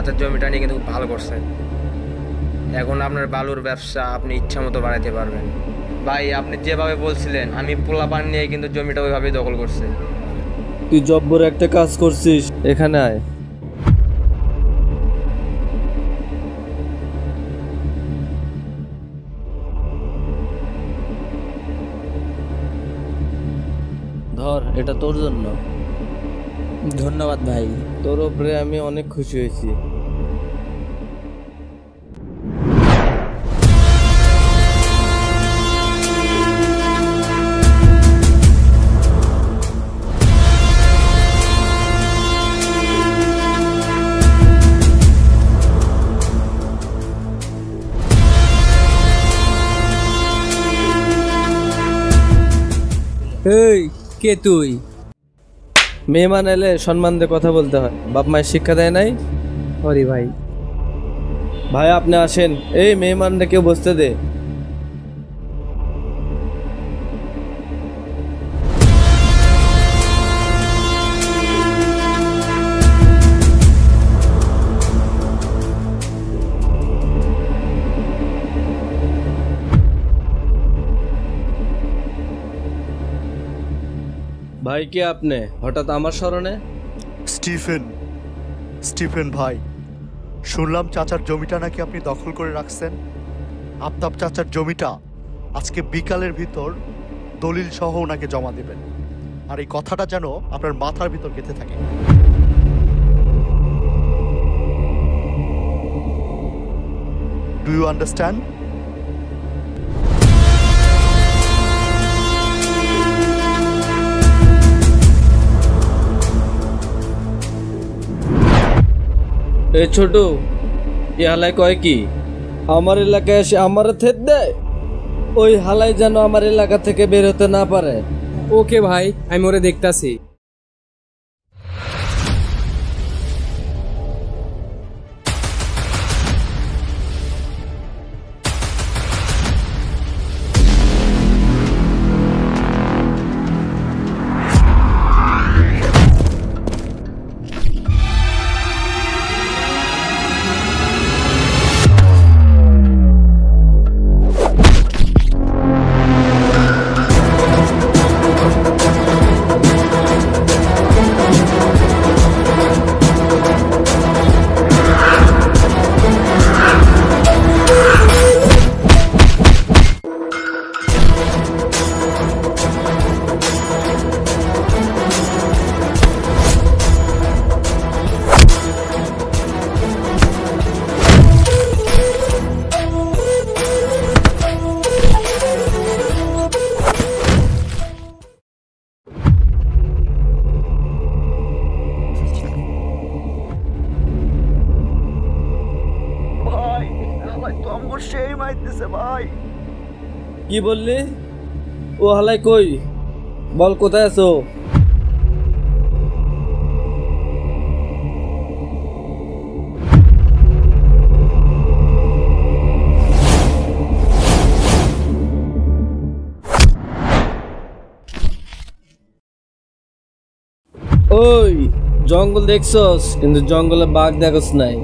চাচার জমিটা নিয়ে কিন্তু খুব ভালো করছেন। এখন আপনার বালুর ব্যবসা আপনি ইচ্ছা মতো বাড়াইতে পারবেন। ভাই আপনি যেভাবে বলছিলেন আমি পোলাপান নিয়ে কিন্তু জমিটা ওইভাবেই দখল করছে। তুই জব্বর একটা কাজ করছিস, এখানে আয়। ধর, এটা তোর জন্য। ধন্যবাদ ভাই। তোর উপরে আমি অনেক খুশি হয়েছি। এই কে তুই? মেহমান এলে সম্মান দিয়ে কথা বলতে হয়, বাপ মায়ের শিক্ষা দেয় নাই? সরি ভাই। ভাই আপনি আসেন, এই মেহমানরা কেউ বসতে দে। ভাই কে আপনি হঠাৎ আমার স্মরণে? স্টিফেন ভাই, শুনলাম চাচার জমিটা নাকি আপনি দখল করে রাখছেন। আপনার চাচার জমিটা আজকে বিকালের ভিতর দলিল সহ ওনাকে জমা দেবেন, আর এই কথাটা যেন আপনার মাথার ভিতর গেঁথে থাকে। Do you understand? এ ছোট, এ হালাই কয় কি আমার এলাকায় এসে আমার থেত দেয়? ওই হালাই যেন আমার এলাকা থেকে বের হতে না পারে। ওকে ভাই, আমি ওরে দেখতাছি। কি বললি? ও হালাই কই? বল কোথায় আছো? ওই জঙ্গল দেখছস, কিন্তু জঙ্গলে বাঘ দেখছ নাই।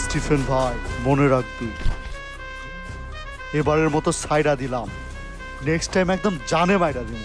স্টিফেন ভাই, মনে রাখবি, এবারের মতো সাইডা দিলাম, নেক্সট টাইম একদম জানে মাইরা দিব।